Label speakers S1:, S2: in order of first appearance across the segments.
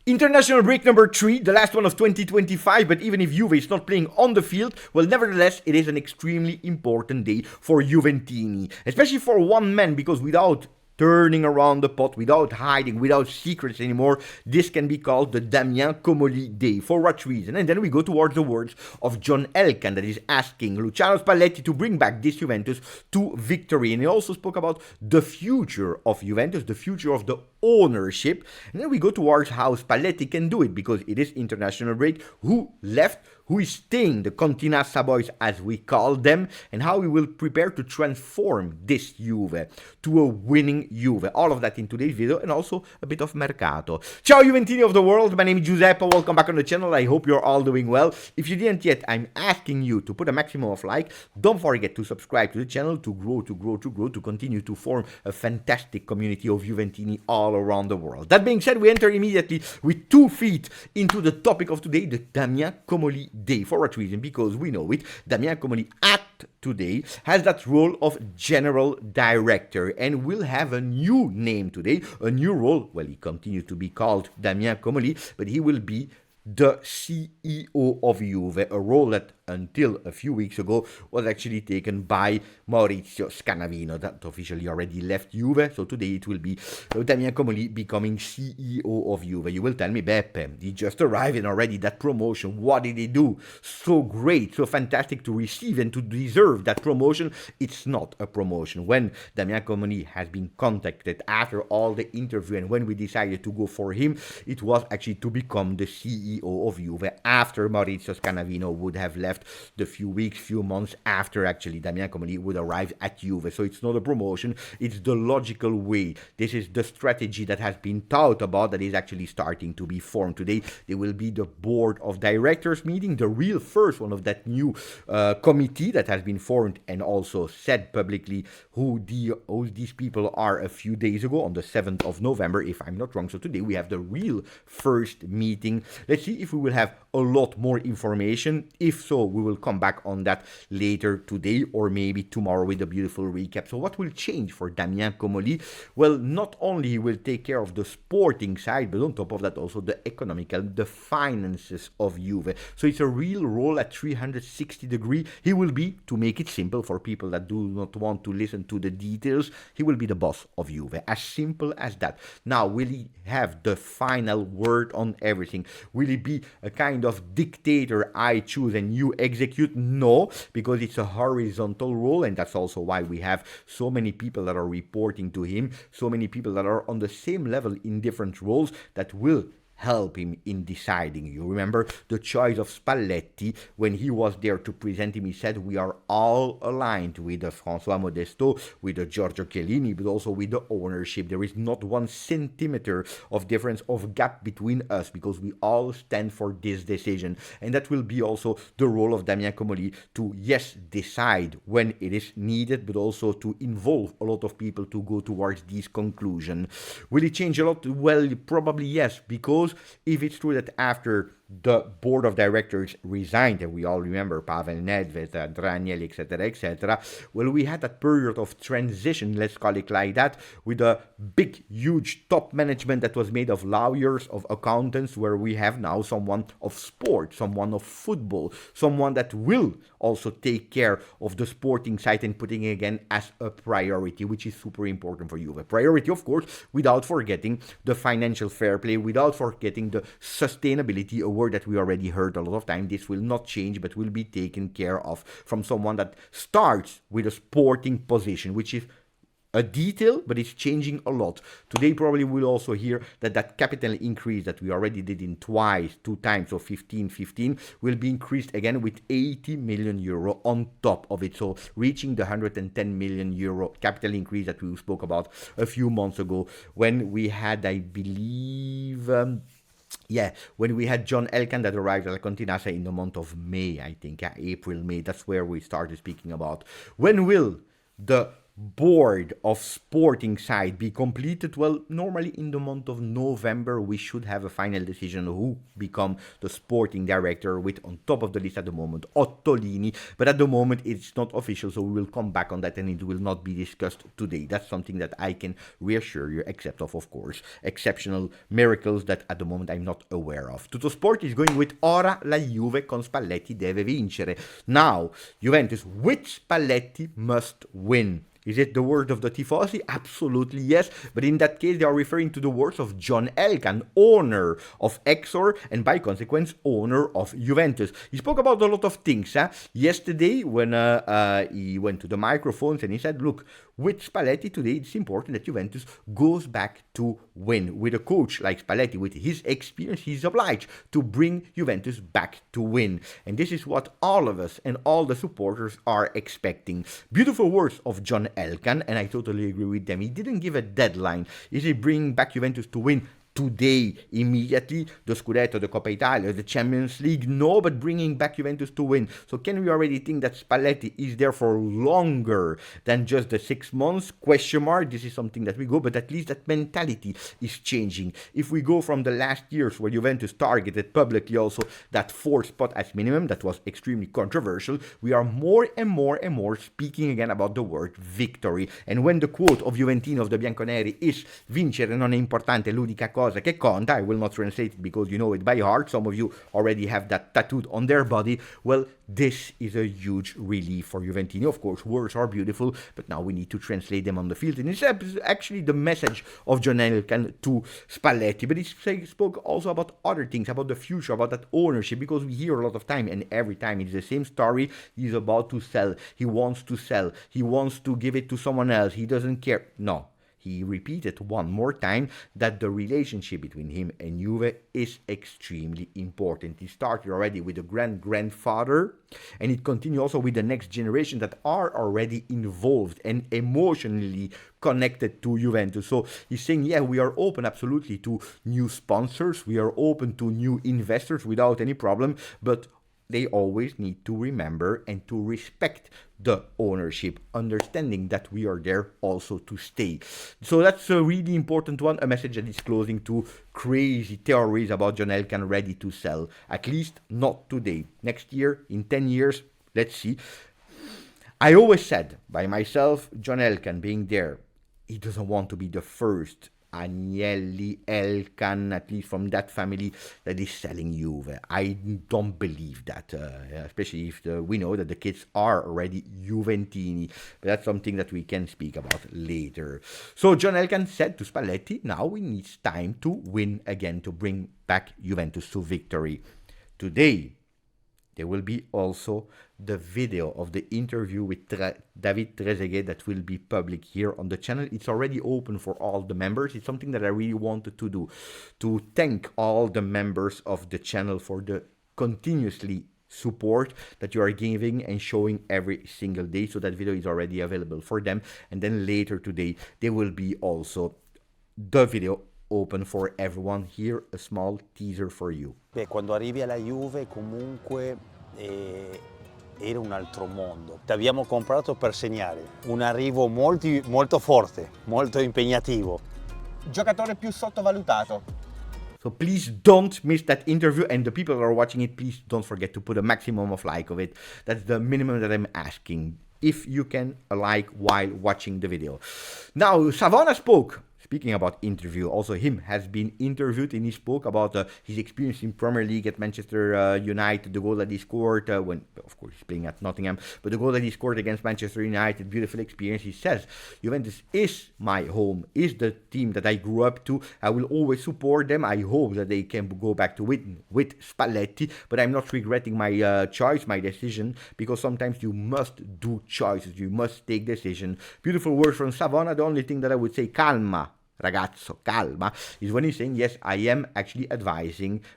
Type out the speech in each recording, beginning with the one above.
S1: International break number 3, the last one of 2025, but even if Juve is not playing on the field, well, nevertheless, it is an extremely important day for Juventini, especially for one man, because without turning around the pot, without hiding, without secrets anymore, this can be called the Damien Comolli Day. For what reason? And then we go towards the words of John Elkann that is asking Luciano Spalletti to bring back this Juventus to victory. And he also spoke about the future of Juventus, the future of the ownership. And then we go towards how Spalletti can do it, because it is international break. Who left? Who is staying, the Continassa boys as we call them, and how we will prepare to transform this Juve to a winning Juve. All of that in today's video, and also a bit of Mercato. Ciao Juventini of the world, my name is Giuseppe, welcome back on the channel, I hope you're all doing well. If you didn't yet, I'm asking you to put a maximum of like. Don't forget to subscribe to the channel to grow, to continue to form a fantastic community of Juventini all around the world. That being said, we enter immediately with 2 feet into the topic of today, the Damien Comolli Day. For what reason? Because we know it, Damien Comolli at today has that role of general director and will have a new name today, a new role. Well, he continues to be called Damien Comolli, but he will be the CEO of Juve, a role that until a few weeks ago was actually taken by Maurizio Scannavino, that officially already left Juve. So today it will be Damien Comolli becoming CEO of Juve. You will tell me, Beppe, he just arrived and already that promotion, what did he do? So great, so fantastic to receive and to deserve that promotion. It's not a promotion. When Damien Comolli has been contacted after all the interview and when we decided to go for him, it was actually to become the CEO of Juve after Maurizio Scannavino would have left the few weeks, few months after actually Damien Comolli would arrive at Juve. So it's not a promotion, it's the logical way. This is the strategy that has been thought about that is actually starting to be formed today. There will be the board of directors meeting, the real first one of that new committee that has been formed and also said publicly who these people are a few days ago on the 7th of November, if I'm not wrong. So today we have the real first meeting. Let's see if we will have a lot more information. If so, we will come back on that later today or maybe tomorrow with a beautiful recap. So what will change for Damien Comolli? Well, not only he will take care of the sporting side, but on top of that also the economical, the finances of Juve. So it's a real role at 360 degree. He will be, to make it simple for people that do not want to listen to the details, he will be the boss of Juve. As simple as that. Now, will he have the final word on everything? Will he be a kind of dictator, I choose and you execute? No, because it's a horizontal role, and that's also why we have so many people that are reporting to him, so many people that are on the same level in different roles that will help him in deciding. You remember the choice of Spalletti when he was there to present him. He said we are all aligned with the François Modesto, with the Giorgio Chiellini, but also with the ownership. There is not 1 centimeter of difference of gap between us because we all stand for this decision. And that will be also the role of Damien Comolli to, yes, decide when it is needed, but also to involve a lot of people to go towards this conclusion. Will it change a lot? Well, probably yes, because if it's true that after the board of directors resigned, and we all remember Pavel Nedved, Draniel, etc., well, we had that period of transition, let's call it like that, with a big, huge top management that was made of lawyers, of accountants, where we have now someone of sport, someone of football, someone that will also take care of the sporting side and putting it again as a priority, which is super important for you. A priority, of course, without forgetting the financial fair play, without forgetting the sustainability, a word that we already heard a lot of time. This will not change, but will be taken care of from someone that starts with a sporting position, which is a detail, but it's changing a lot. Today probably we'll also hear that capital increase that we already did in 2 times, so 15, will be increased again with 80 million euro on top of it. So reaching the 110 million euro capital increase that we spoke about a few months ago when we had, I believe, when we had John Elkann that arrived at Continassa in the month of May, I think, April, May, that's where we started speaking about. When will the board of sporting side be completed? Well, normally in the month of November we should have a final decision who become the sporting director, with on top of the list at the moment Ottolini, but at the moment it's not official, so we will come back on that and it will not be discussed today. That's something that I can reassure you, except of course exceptional miracles that at the moment I'm not aware of. Tuttosport is going with ora la Juve con Spalletti deve vincere. Now Juventus with Spalletti must win. Is it the word of the Tifosi? Absolutely yes, but in that case they are referring to the words of John Elkann, owner of Exor and by consequence owner of Juventus. He spoke about a lot of things yesterday when he went to the microphones and he said, look, with Spalletti today it's important that Juventus goes back to win. With a coach like Spalletti, with his experience, he's obliged to bring Juventus back to win. And this is what all of us and all the supporters are expecting. Beautiful words of John Elkann, and I totally agree with them. He didn't give a deadline. Is he bringing back Juventus to win today, immediately, the Scudetto, the Coppa Italia, the Champions League? No, but bringing back Juventus to win. So can we already think that Spalletti is there for longer than just the 6 months? Question mark. This is something that we go, but at least that mentality is changing. If we go from the last years where Juventus targeted publicly also that 4th spot as minimum, that was extremely controversial, we are more and more speaking again about the word victory. And when the quote of Juventino, of the Bianconeri, is vincere non è importante, l'unica cosa che conta, I will not translate it because you know it by heart, some of you already have that tattooed on their body. Well, this is a huge relief for Juventini. Of course, words are beautiful, but now we need to translate them on the field. And this is actually the message of John Elkann to Spalletti, but he spoke also about other things, about the future, about that ownership, because we hear a lot of time, and every time it's the same story. He's about to sell, he wants to sell, he wants to give it to someone else, he doesn't care. No. He repeated one more time that the relationship between him and Juve is extremely important. He started already with the grandfather, and it continues also with the next generation that are already involved and emotionally connected to Juventus. So he's saying, yeah, we are open absolutely to new sponsors, we are open to new investors without any problem, but they always need to remember and to respect the ownership, understanding that we are there also to stay. So that's a really important one, a message that is closing to crazy theories about John Elkann ready to sell. At least not today. Next year, in 10 years, let's see. I always said by myself, John Elkann being there, he doesn't want to be the first Agnelli, Elkann, at least from that family, that is selling Juve. I don't believe that, especially if we know that the kids are already Juventini. But that's something that we can speak about later. So John Elkann said to Spalletti, now we need time to win again, to bring back Juventus to victory. Today, there will be also the video of the interview with David Trezeguet that will be public here on the channel. It's already open for all the members. It's something that I really wanted to do, to thank all the members of the channel for the continuously support that you are giving and showing every single day. So that video is already available for them. And then later today, there will be also the video open for everyone. Here, a small teaser for you.
S2: Beh, quando arrivi alla Juve comunque era un altro mondo. Ti abbiamo comprato per segnare un arrivo molto forte, molto impegnativo.
S3: Giocatore più sottovalutato.
S1: So please don't miss that interview, and the people that are watching it, please don't forget to put a maximum of like of it. That's the minimum that I'm asking. If you can like while watching the video. Now, Savona spoke. Speaking about interview, also him has been interviewed, and he spoke about his experience in Premier League at Manchester United, the goal that he scored when, of course, he's playing at Nottingham, but the goal that he scored against Manchester United, beautiful experience. He says, Juventus is my home, is the team that I grew up to. I will always support them. I hope that they can go back to win with Spalletti, but I'm not regretting my choice, my decision, because sometimes you must do choices, you must take decisions. Beautiful words from Savona. The only thing that I would say, calma. Ragazzo, calma, is when he's saying, yes, I am actually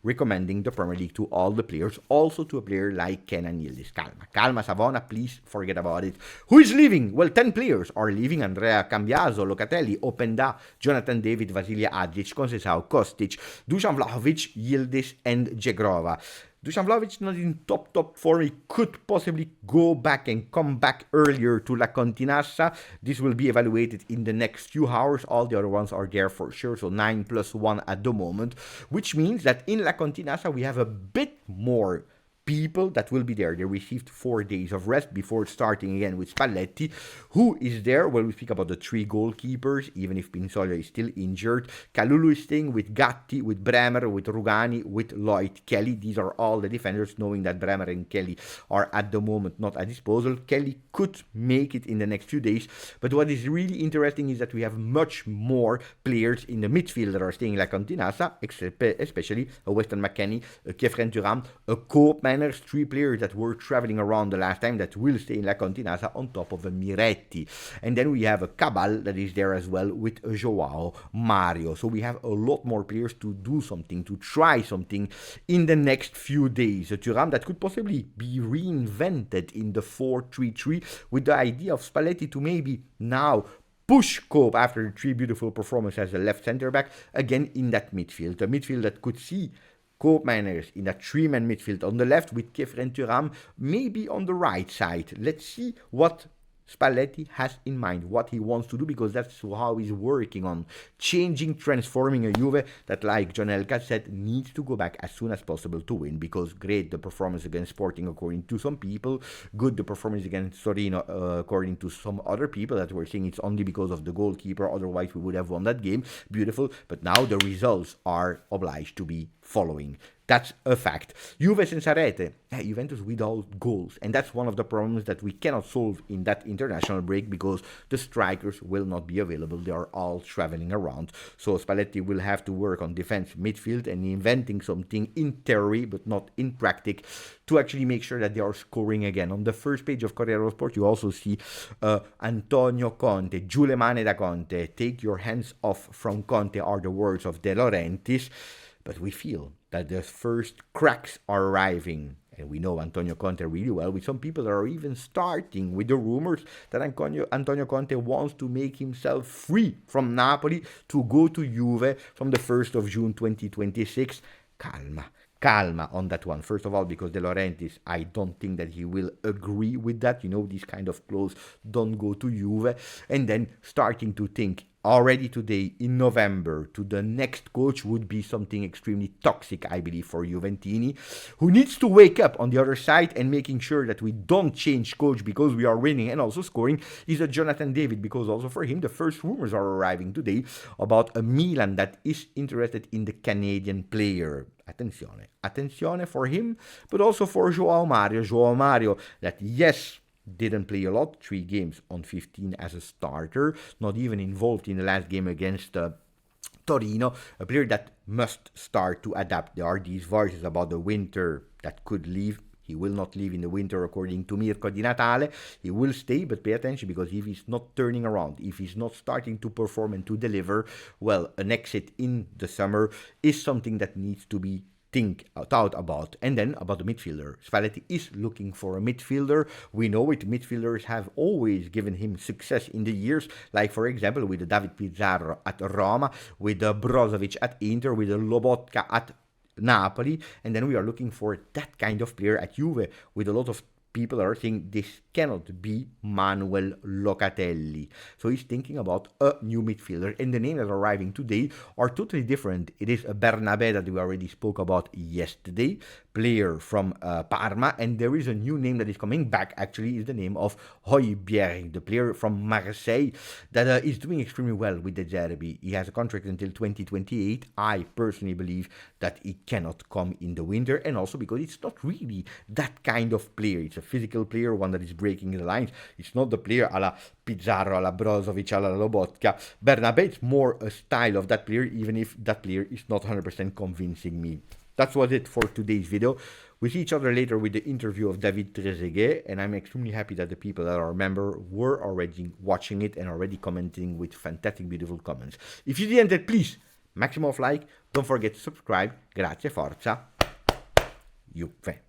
S1: recommending the Premier League to all the players, also to a player like Kenan Yildiz. Calma, Savona, please forget about it. Who is leaving? Well, 10 players are leaving: Andrea Cambiaso, Locatelli, Openda, Jonathan David, Vasilia Adjic, Conceição, Kostic, Dusan Vlahovic, Yildiz, and Jegrova. Dusan Vlahovic not in top form. He could possibly go back and come back earlier to La Continassa. This will be evaluated in the next few hours. All the other ones are there for sure, so 9+1 at the moment, which means that in La Continassa we have a bit more people that will be there. They received 4 days of rest before starting again with Spalletti. Who is there? Well, we speak about the 3 goalkeepers, even if Pinsoglio is still injured. Kalulu is staying with Gatti, with Bremer, with Rugani, with Lloyd Kelly. These are all the defenders, knowing that Bremer and Kelly are at the moment not at disposal. Kelly could make it in the next few days, but what is really interesting is that we have much more players in the midfield that are staying in La Continassa, especially a Weston McKennie, a Kefren Thuram, a Koopman. 3 players that were traveling around the last time that will stay in La Continassa on top of a Miretti. And then we have a Cabal that is there as well with a Joao Mario. So we have a lot more players to do something, to try something in the next few days. A Thuram that could possibly be reinvented in the 4-3-3 with the idea of Spalletti to maybe now push Cope after the 3 beautiful performances as a left center back again in that midfield. A midfield that could see Koopmeiners in that 3-man midfield on the left with Kefren Thuram maybe on the right side. Let's see what Spalletti has in mind, what he wants to do, because that's how he's working on changing, transforming a Juve that, like John Elkann said, needs to go back as soon as possible to win. Because great the performance against Sporting according to some people, good the performance against Torino according to some other people that were saying it's only because of the goalkeeper, otherwise we would have won that game. Beautiful, but now the results are obliged to be following. That's a fact. Juve senza rete, Juventus without goals. And that's one of the problems that we cannot solve in that international break, because the strikers will not be available. They are all traveling around. So Spalletti will have to work on defense, midfield, and inventing something in theory, but not in practice, to actually make sure that they are scoring again. On the first page of Corriere dello Sport, you also see Antonio Conte, Giù le mani da Conte, take your hands off from Conte are the words of De Laurentiis. But we feel that the first cracks are arriving. And we know Antonio Conte really well, with some people that are even starting with the rumors that Antonio Conte wants to make himself free from Napoli to go to Juve from the 1st of June 2026. Calma on that one. First of all, because De Laurentiis, I don't think that he will agree with that. You know, these kind of clothes don't go to Juve. And then starting to think already today in November to the next coach would be something extremely toxic, I believe, for Juventini, who needs to wake up on the other side and making sure that we don't change coach because we are winning and also scoring, is a Jonathan David, because also for him the first rumors are arriving today about a Milan that is interested in the Canadian player. Attenzione for him, but also for Joao Mario that, yes, didn't play a lot, 3 games on 15 as a starter, not even involved in the last game against Torino, a player that must start to adapt. There are these voices about the winter that could leave. He will not leave in the winter, according to Mirko Di Natale. He will stay, but pay attention, because if he's not turning around, if he's not starting to perform and to deliver, well, an exit in the summer is something that needs to be thought about. And then about the midfielder. Spalletti is looking for a midfielder. We know it, midfielders have always given him success in the years, like for example with David Pizarro at Roma, with Brozovic at Inter, with Lobotka at Napoli, and then we are looking for that kind of player at Juve, with a lot of people are saying this cannot be Manuel Locatelli. So he's thinking about a new midfielder, and the names that are arriving today are totally different. It is a Bernabé that we already spoke about yesterday, player from Parma, and there is a new name that is coming back, actually, is the name of Hojbjerg, the player from Marseille that is doing extremely well with the Zerbi. He has a contract until 2028. I personally believe that it cannot come in the winter, and also because it's not really that kind of player. It's a physical player, one that is breaking the lines. It's not the player a la Pizarro, a la Brozovic, a la Lobotka. Bernabé is more a style of that player, even if that player is not 100% convincing me. That was it for today's video. We see each other later with the interview of David Trezeguet, and I'm extremely happy that the people that are a member were already watching it and already commenting with fantastic, beautiful comments. If you didn't, please, maximum of like. Don't forget to subscribe. Grazie, forza, Juve.